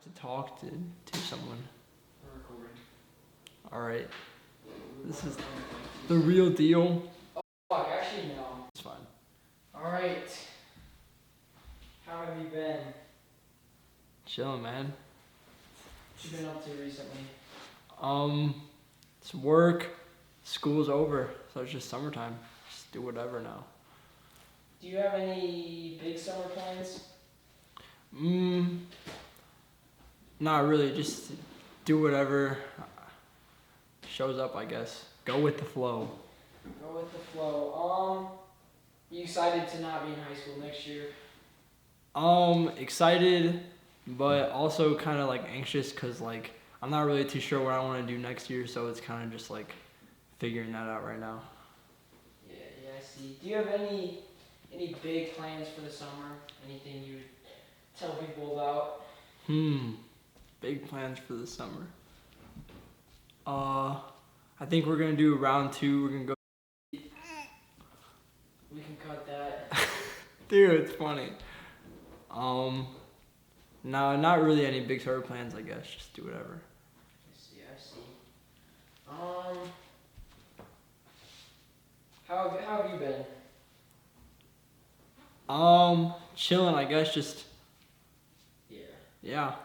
to talk to someone. We're recording. All right. This is the real deal. Oh, fuck, actually, no. It's fine. Alright. How have you been? Chilling, man. What you been up to recently? It's work. School's over, so it's just summertime. Just do whatever now. Do you have any big summer plans? Not really. Just do whatever shows up, I guess. Go with the flow. Go with the flow. You excited to not be in high school next year? Excited, but also kind of like anxious because like I'm not really too sure what I want to do next year, so it's kind of just like figuring that out right now. Yeah, I see. Do you have any big plans for the summer? Anything you would tell people about? Big plans for the summer. I think we're gonna do round 2. We're gonna go. We can cut that. Dude, it's funny. No, not really any big summer plans. I guess just do whatever. I see. How have you been? Chilling. I guess just. Yeah. Yeah.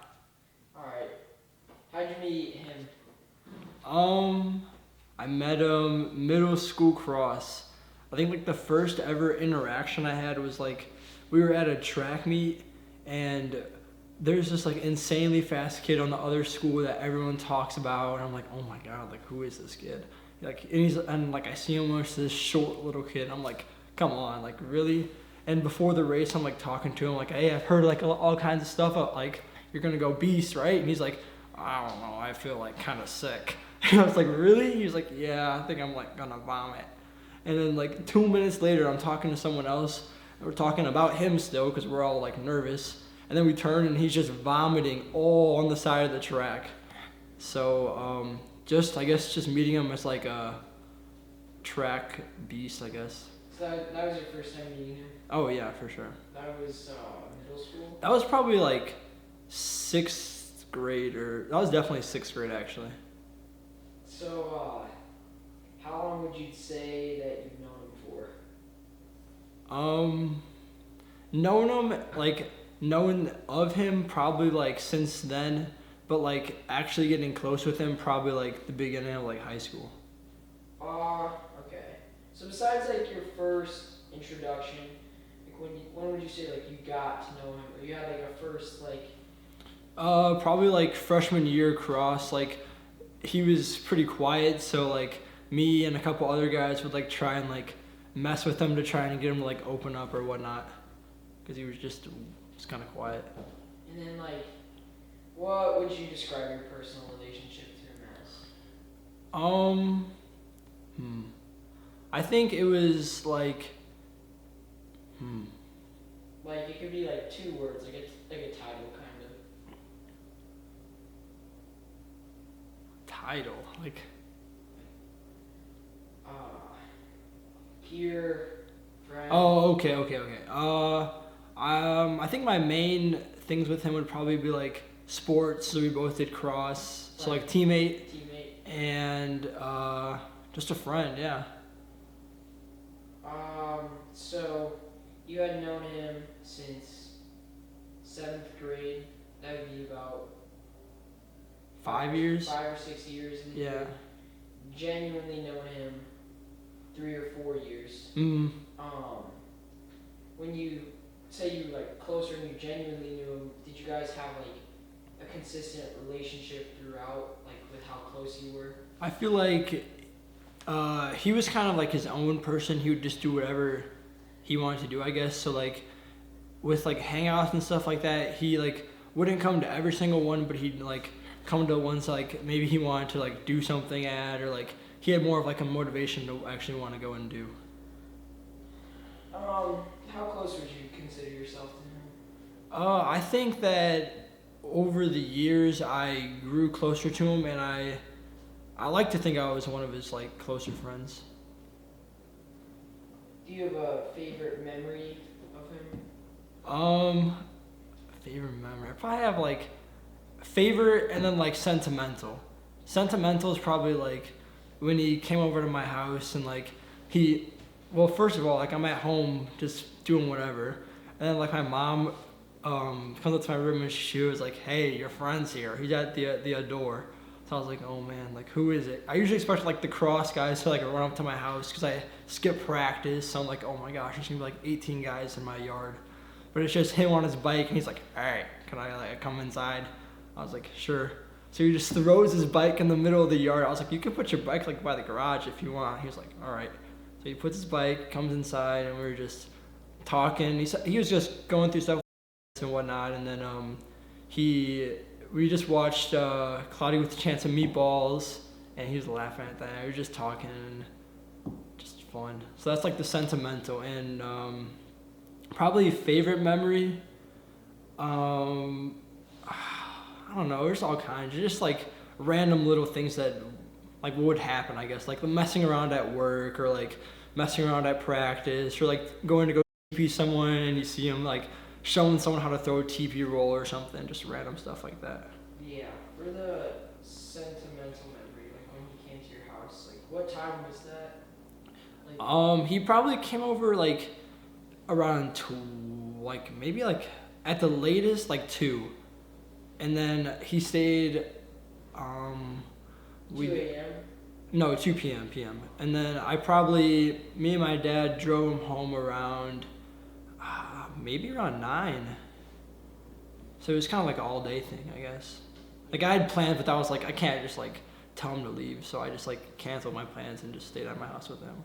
Alright. How'd you meet him? I met him middle school cross. I think like the first ever interaction I had was like we were at a track meet and there's this like insanely fast kid on the other school that everyone talks about and I'm like, oh my god, like who is this kid? Like and I see him with this short little kid and I'm like, come on, like really? And before the race I'm like talking to him like, hey, I've heard like all kinds of stuff like you're gonna go beast, right? And he's like, I don't know, I feel like kind of sick. And I was like, really? He was like, yeah, I think I'm like gonna vomit. And then like 2 minutes later, I'm talking to someone else. And we're talking about him still because we're all like nervous. And then we turn and he's just vomiting all on the side of the track. So I guess just meeting him as like a track beast, I guess. So that was your first time meeting him? Oh yeah, for sure. That was middle school? That was probably like 6th grade that was definitely 6th grade actually. So how long would you say that you've known him for? Knowing of him probably like since then, but like actually getting close with him probably like the beginning of like high school. Okay. So besides like your first introduction, like when would you say like you got to know him, or you had like a first like? Probably like freshman year cross. Like he was pretty quiet, so like me and a couple other guys would like try and like mess with him to try and get him to like open up or whatnot, because he was just kind of quiet. And then like, what would you describe your personal relationship to him as? I think it was like, Like it could be like 2 words, like a title kind of. Title, like. Peer, friend. Oh, okay. I think my main things with him would probably be like sports. So we both did cross. So like teammate. And just a friend, yeah. So you had known him since 7th grade. That would be about 5 years. 5 or 6 years. And yeah. Genuinely known him 3 or 4 years. When you say you were like closer and you genuinely knew him, did you guys have like a consistent relationship throughout, like with how close you were? I feel like he was kind of like his own person. He would just do whatever he wanted to do, I guess. So like with like hangouts and stuff like that, he like wouldn't come to every single one, but he'd like come to ones like maybe he wanted to like do something at, or like he had more of like a motivation to actually want to go and do. How close would you consider yourself to him? I think that over the years I grew closer to him, and I like to think I was one of his like closer friends. Do you have a favorite memory of him? Favorite memory. I probably have like favorite and then like sentimental. Sentimental is probably like when he came over to my house and like well, first of all, like I'm at home just doing whatever, and then like my mom comes up to my room and she was like, "Hey, your friend's here. He's at the door." So I was like, "Oh man, like who is it?" I usually expect like the cross guys to like run up to my house because I skip practice. So I'm like, "Oh my gosh, there's gonna be like 18 guys in my yard," but it's just him on his bike and he's like, "All right, can I like come inside?" I was like, "Sure." So he just throws his bike in the middle of the yard. I was like, "You can put your bike like by the garage if you want." He was like, "All right." So he puts his bike, comes inside, and we were just talking. He was just going through stuff and whatnot, and then we just watched Cloudy with a Chance of Meatballs, and he was laughing at that. We were just talking, and just fun. So that's like the sentimental, and probably favorite memory. I don't know. There's all kinds. Just like random little things that like would happen. I guess like the messing around at work or like messing around at practice or like going to go TP someone and you see them like showing someone how to throw a TP roll or something. Just random stuff like that. Yeah, for the sentimental memory, like when he came to your house, like what time was that? Like, He probably came over like around like maybe like at the latest like 2, and then he stayed. 2 a.m. No, 2 p.m. And then me and my dad drove him home around maybe around 9. So it was kind of like an all day thing, I guess. Like I had plans, but I was like, I can't just like tell him to leave. So I just like canceled my plans and just stayed at my house with him.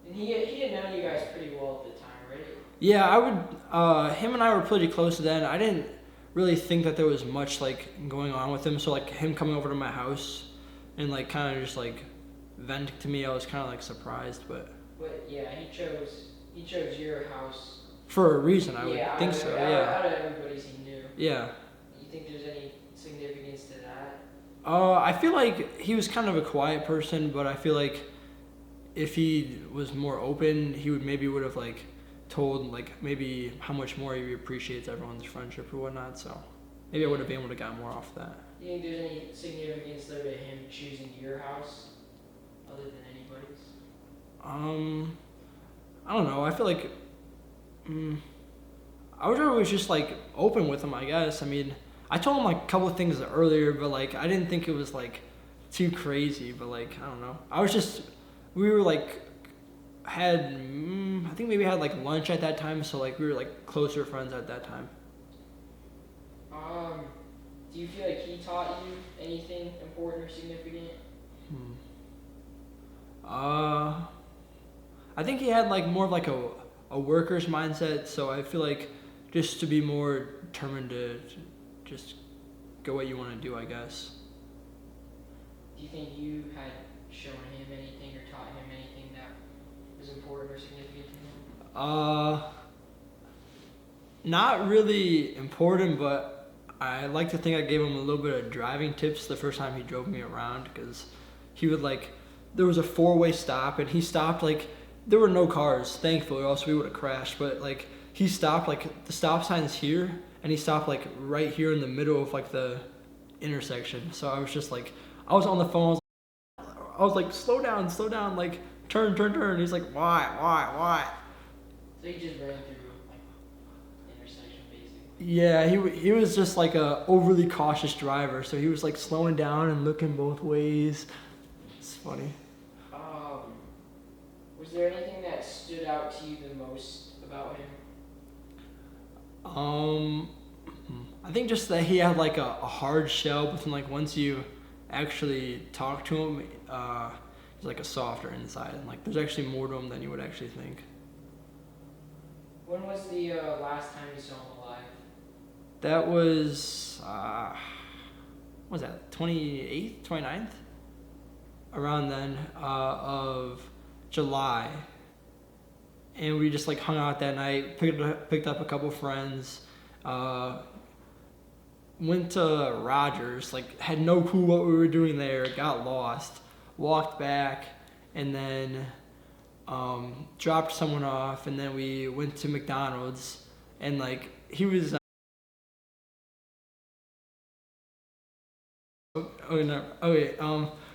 And he had known you guys pretty well at the time, right? Yeah, him and I were pretty close then. I didn't really think that there was much like going on with him. So like him coming over to my house and like kind of just like venting to me, I was kind of like surprised, but yeah, he chose your house for a reason. I would think so. Yeah. Out of everybody's he knew. Yeah. You think there's any significance to that? I feel like he was kind of a quiet person, but I feel like if he was more open, he would have like told like maybe how much more he appreciates everyone's friendship or whatnot. So maybe I would have been able to get more off that. Do you think there's any significance there to him choosing your house other than anybody's? I don't know. I feel like I was always just like open with him, I guess. I mean, I told him like a couple of things earlier, but like I didn't think it was like too crazy. But like I don't know. We were like I think maybe had like lunch at that time, so like we were like closer friends at that time. Do you feel like he taught you anything important or significant? I think he had like more of like a worker's mindset, so I feel like just to be more determined to just go what you want to do, I guess. Do you think you had shown him anything or taught him anything that was important or significant to him? Not really important, but I like to think I gave him a little bit of driving tips the first time he drove me around, because he would like, there was a 4-way stop and he stopped like, there were no cars, thankfully, or else we would have crashed, but like he stopped like the stop sign's here and he stopped like right here in the middle of like the intersection. So I was just like, I was on the phone, I was like, slow down, like turn. He's like, why? So he just ran through like intersection basically. Yeah, he was just like a overly cautious driver, so he was like slowing down and looking both ways. It's funny. Was there anything that stood out to you the most about him? I think just that he had like a hard shell, but then like once you actually talk to him, he's like a softer inside, and like there's actually more to him than you would actually think. When was the last time you saw him alive? That was what was that, 28th, 29th? Around then, of July. And we just like hung out that night, picked up a couple friends, went to Rogers, like had no clue what we were doing there, got lost, walked back, and then dropped someone off, and then we went to McDonald's, and like he was Oh no. Okay.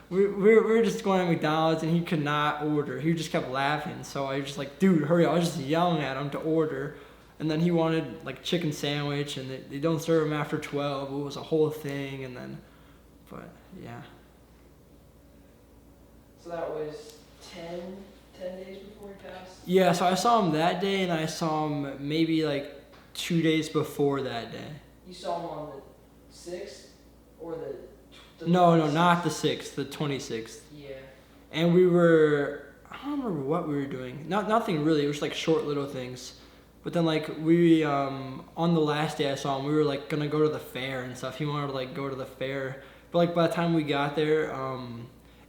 We were just going to McDonald's and he could not order. He just kept laughing. So I was just like, dude, hurry up. I was just yelling at him to order. And then he wanted like chicken sandwich and they don't serve him after 12. It was a whole thing. And then, but yeah. So that was 10 days before he passed? Yeah, so I saw him that day and I saw him maybe like 2 days before that day. You saw him on the 6th or the No, 26th? not the 6th, the 26th. Yeah. And we were, I don't remember what we were doing. Nothing really. It was like short little things. But then like we on the last day I saw him, we were like gonna go to the fair and stuff. He wanted to like go to the fair, but like by the time we got there,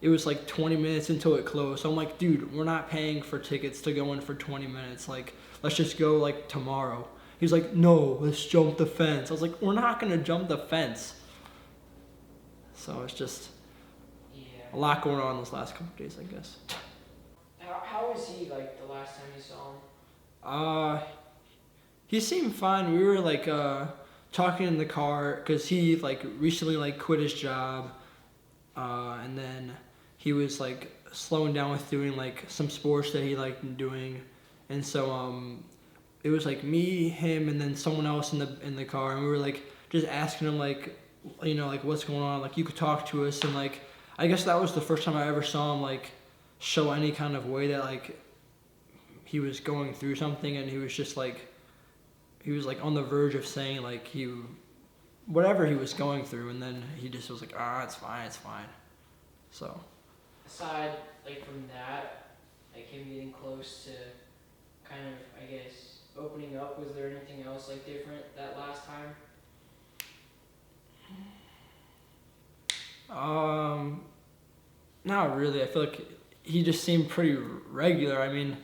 it was like 20 minutes until it closed. So I'm like, dude, we're not paying for tickets to go in for 20 minutes. Like, let's just go like tomorrow. He's like, no, let's jump the fence. I was like, we're not gonna jump the fence. So it's just a lot going on those last couple of days, I guess. How was he like the last time you saw him? He seemed fine. We were like talking in the car because he like recently like quit his job, and then he was like slowing down with doing like some sports that he liked doing, and so it was like me, him, and then someone else in the car, and we were like just asking him like, you know, like what's going on, like you could talk to us, and like I guess that was the first time I ever saw him like show any kind of way that like he was going through something, and he was just like on the verge of saying like whatever he was going through, and then he just was like, it's fine. So Aside like from that, like him getting close to kind of, I guess, opening up, was there anything else like different that last time? Not really. I feel like he just seemed pretty regular. I mean,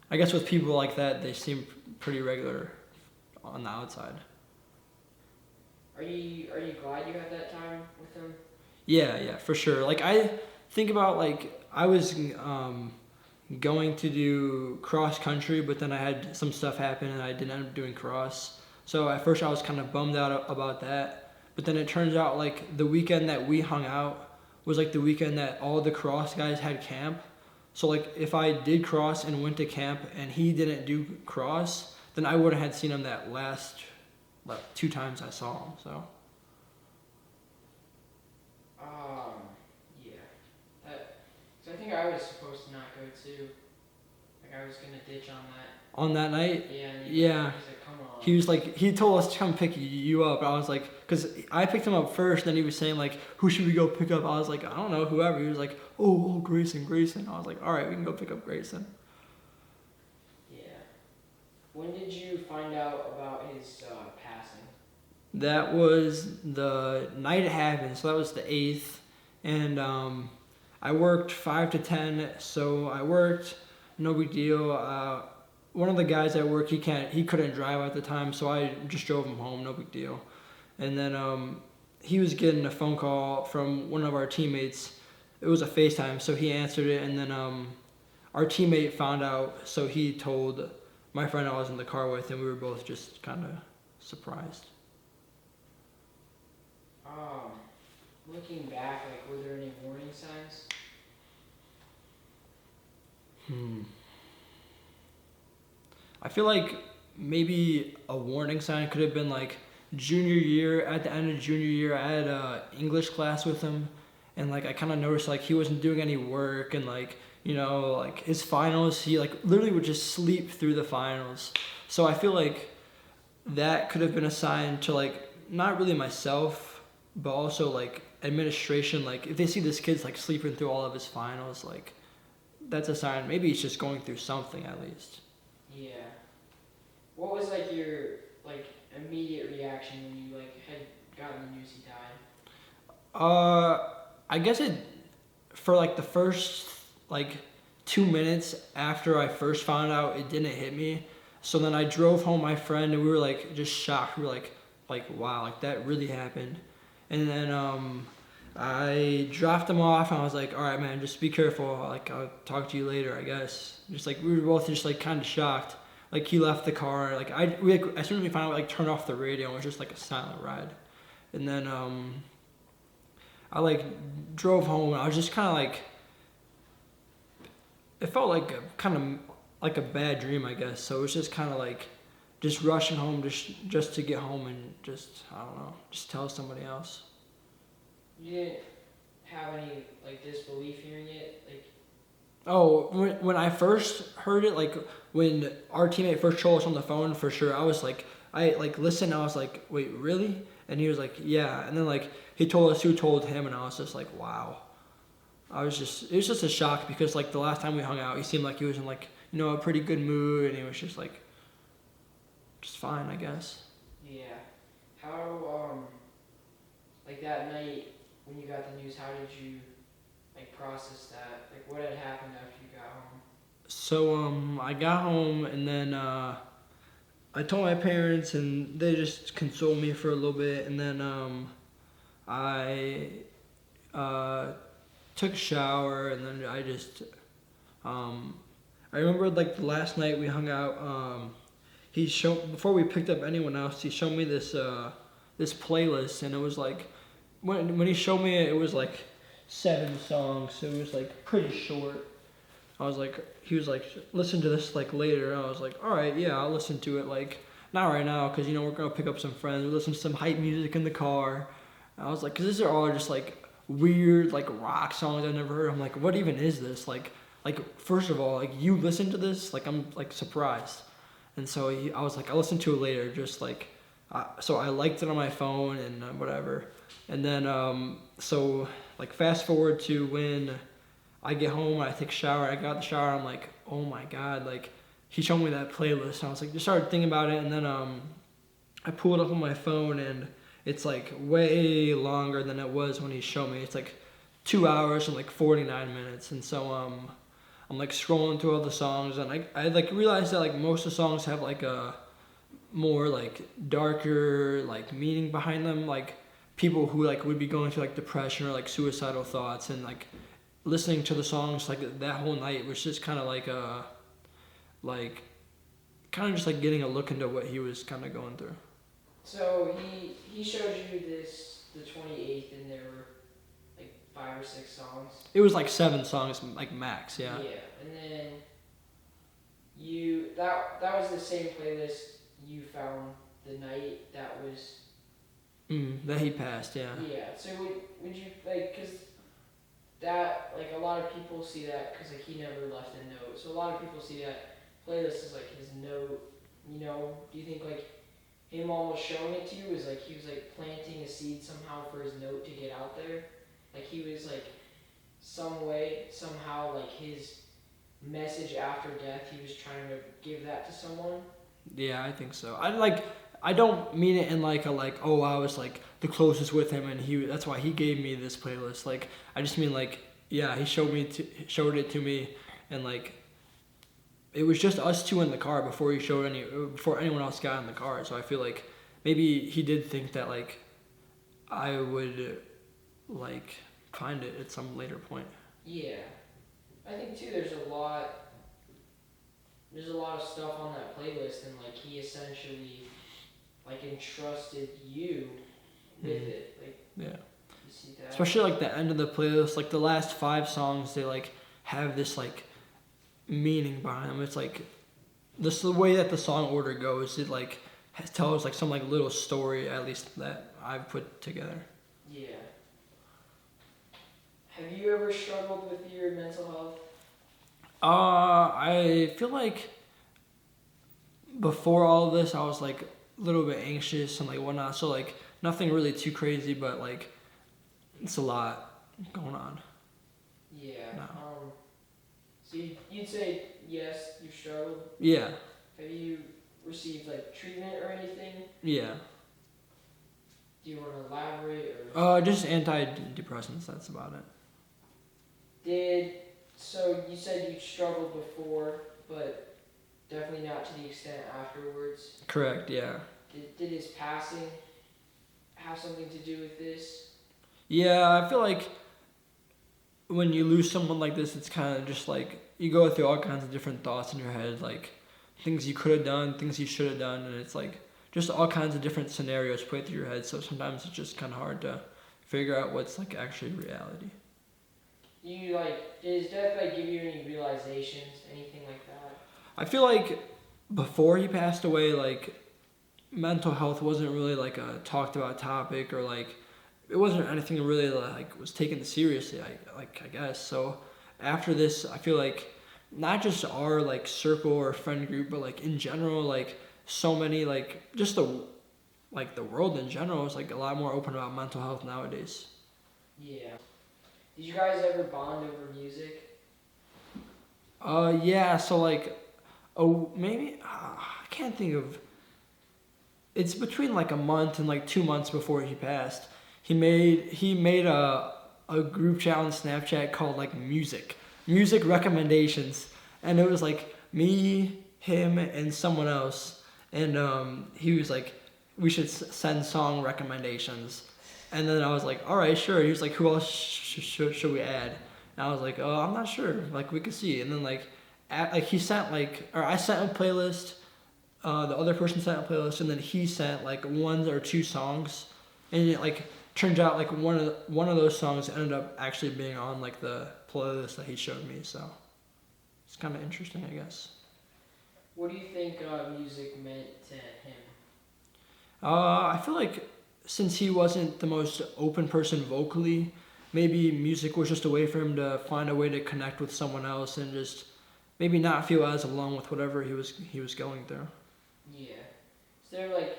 I guess with people like that, they seem pretty regular on the outside. Are you glad you had that time with him? Yeah, for sure. Like I think about like I was going to do cross country, but then I had some stuff happen and I didn't end up doing cross. So at first I was kind of bummed out about that. But then it turns out like the weekend that we hung out was like the weekend that all the cross guys had camp. So like if I did cross and went to camp and he didn't do cross, then I would have had seen him that last 2 times I saw him. So yeah. So I think I was supposed to not go too. Like I was gonna ditch on that. On that night? Yeah. Yeah. He's like, come on. He was like, he told us to come pick you up. I was like, because I picked him up first, then he was saying like, who should we go pick up? I was like, I don't know, whoever. He was like, oh, Grayson. I was like, all right, we can go pick up Grayson. Yeah. When did you find out about his passing? That was the night it happened, so that was the 8th. And I worked 5 to 10, so I worked, no big deal. One of the guys at work, he couldn't drive at the time, so I just drove him home, no big deal. And then he was getting a phone call from one of our teammates. It was a FaceTime, so he answered it, and then our teammate found out, so he told my friend I was in the car with, and we were both just kind of surprised. Looking back, like, were there any warning signs? I feel like maybe a warning sign could have been like junior year. At the end of junior year, I had a English class with him, and like I kind of noticed like he wasn't doing any work, and like, you know, like his finals, he like literally would just sleep through the finals. So I feel like that could have been a sign to like not really myself, but also like administration. Like if they see this kid's like sleeping through all of his finals, like that's a sign maybe he's just going through something at least. Yeah. What was like your like immediate reaction when you like had gotten the news he died? I guess it for like the first like 2 minutes after I first found out, it didn't hit me. So then I drove home my friend and we were like just shocked. We were like wow, like that really happened. And then I dropped him off and I was like, all right, man, just be careful. Like I'll talk to you later, I guess. Just like we were both just like kind of shocked. Like he left the car. Like as soon as we found out, like turned off the radio. It was just like a silent ride. And then I like drove home and I was just kind of like, it felt like kind of like a bad dream, I guess. So it was just kind of like just rushing home just to get home and just, I don't know, just tell somebody else. You didn't have any like disbelief hearing it, like. Oh, when I first heard it, like when our teammate first told us on the phone, for sure, I was like, I like listened, I was like, wait, really? And he was like, yeah. And then like he told us who told him, and I was just like, wow. It was just a shock because like the last time we hung out, he seemed like he was in like, you know, a pretty good mood, and he was just like, just fine, I guess. Yeah. How like that night when you got the news, how did you like process that? Like what had happened after you got home? So I got home and then I told my parents and they just consoled me for a little bit, and then I took a shower, and then I just I remember like the last night we hung out. He showed, before we picked up anyone else, he showed me this this playlist, and it was like when he showed me it, it was like 7 songs. So it was like pretty short. I was like, he was like, listen to this like later. And I was like, all right, yeah, I'll listen to it. Like not right now, cause you know we're gonna pick up some friends. We listen to some hype music in the car. And I was like, cause these are all just like weird like rock songs I've never heard. I'm like, what even is this? Like first of all, like you listen to this? Like I'm like surprised. And so I was like, I'll listen to it later. Just like, so I liked it on my phone and whatever. And then so like fast forward to when I get home, I take a shower. I got the shower. I'm like, oh my god! Like he showed me that playlist. And I was like, just started thinking about it, and then I pulled it up on my phone, and it's like way longer than it was when he showed me. It's like 2 hours and like 49 minutes. And so I'm like scrolling through all the songs, and I like realized that like most of the songs have like a more like darker like meaning behind them, like people who like would be going through like depression or like suicidal thoughts, and like listening to the songs like that whole night was just kind of like kind of just like getting a look into what he was kind of going through. So he showed you the 28th, and there were like 5 or 6 songs. It was like 7 songs like max, yeah. Yeah, and then that was the same playlist you found the night that was. That he passed, yeah. Yeah. So would you like, cause that like a lot of people see that because like he never left a note. So a lot of people see that playlist as like his note. You know, do you think like him almost showing it to you was like he was like planting a seed somehow for his note to get out there? Like he was like some way somehow like his message after death, he was trying to give that to someone? Yeah, I think so. I don't mean it in like a like, oh, I was like the closest with him and that's why he gave me this playlist. Like I just mean like, yeah, he showed it to me, and like it was just us two in the car before before anyone else got in the car. So I feel like maybe he did think that like I would like find it at some later point. Yeah. I think too there's a lot of stuff on that playlist, and like he essentially like entrusted you with it. Like yeah. You see that? Especially like the end of the playlist, like the last 5 songs, they like have this like meaning behind them. It's like this the way that the song order goes. It like tells like some like little story, at least that I've put together. Yeah. Have you ever struggled with your mental health? I feel like before all of this, I was like a little bit anxious and like whatnot. So like nothing really too crazy, but like it's a lot going on. Yeah. No. So you'd say yes, you've struggled? Yeah. Have you received like treatment or anything? Yeah. Do you want to elaborate or? Just antidepressants. That's about it. So you said you struggled before, but definitely not to the extent afterwards? Correct, yeah. Did his passing have something to do with this? Yeah, I feel like when you lose someone like this, it's kind of just like you go through all kinds of different thoughts in your head, like things you could have done, things you should have done, and it's like just all kinds of different scenarios play through your head. So sometimes it's just kind of hard to figure out what's like actually reality. You like, does death like give you any realizations, anything like that? I feel like before he passed away, like mental health wasn't really like a talked about topic, or like it wasn't anything really like was taken seriously. I guess so. After this, I feel like not just our like circle or friend group, but like in general, like so many like just the world in general is like a lot more open about mental health nowadays. Yeah. Did you guys ever bond over music? Yeah. So like, oh maybe I can't think of. It's between like a month and like 2 months before he passed. He made a group chat on Snapchat called like music recommendations, and it was like me, him, and someone else, and he was like, we should send song recommendations, and then I was like, all right, sure. He was like, who else should we add? And I was like, oh, I'm not sure. Like we could see, and then like he sent like, or I sent a playlist. The other person sent a playlist, and then he sent like one or two songs, and it like turns out like one of those songs ended up actually being on like the playlist that he showed me. So it's kind of interesting, I guess. What do you think music meant to him? I feel like since he wasn't the most open person vocally, maybe music was just a way for him to find a way to connect with someone else and just maybe not feel as alone with whatever he was going through. Yeah. Is there like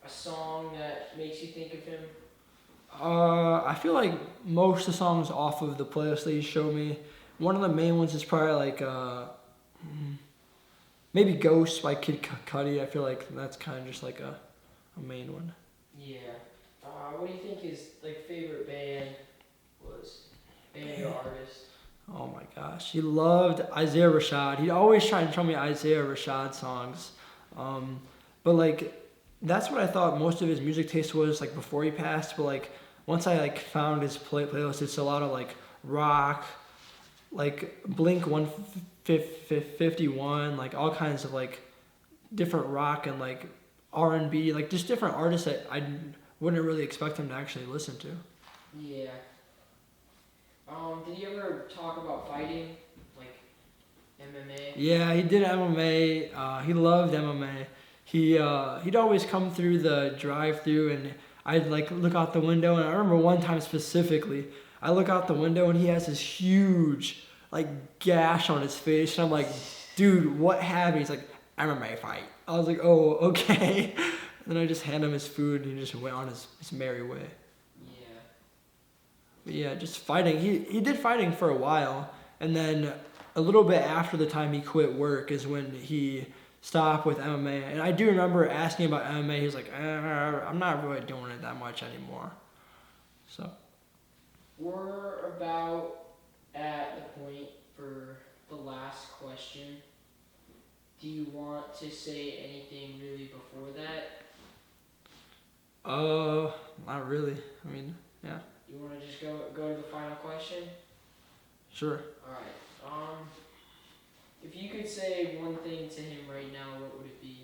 a song that makes you think of him? I feel like most of the songs off of the playlist that you showed me, one of the main ones is probably like maybe Ghost by Kid Cudi. I feel like that's kind of just like a main one. Yeah. What do you think his like favorite band was? Band or artist? Oh my gosh, he loved Isaiah Rashad. He'd always try and show me Isaiah Rashad songs, but like that's what I thought most of his music taste was like before he passed. But like once I like found his playlist, it's a lot of like rock, like Blink 151, like all kinds of like different rock and like R&B, like just different artists that I wouldn't really expect him to actually listen to. Yeah. Did he ever talk about fighting, like MMA? Yeah, he did MMA. He loved MMA. He'd always come through the drive-through, and I'd like look out the window, and I remember one time specifically, I look out the window and he has this huge like gash on his face, and I'm like, dude, what happened? He's like, MMA fight. I was like, oh, okay. And then I just hand him his food, and he just went on his merry way. Yeah. But yeah, just fighting. He did fighting for a while, and then a little bit after the time he quit work is when he stopped with MMA. And I do remember asking about MMA. He's like, I'm not really doing it that much anymore. So We're about at the point for the last question. Do you want to say anything really before that? Not really. I mean, yeah. You want to just go to the final question? Sure. All right. If you could say one thing to him right now, what would it be?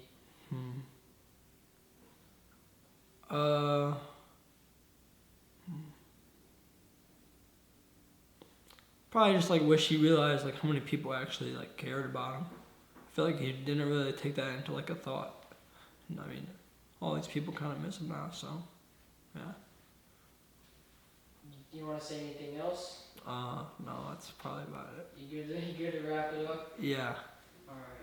Probably just like wish he realized like how many people actually like cared about him. I feel like he didn't really take that into like a thought. And, I mean, all these people kind of miss him now, so yeah. Do you want to say anything else? No, that's probably about it. You good to wrap it up? Yeah. All right.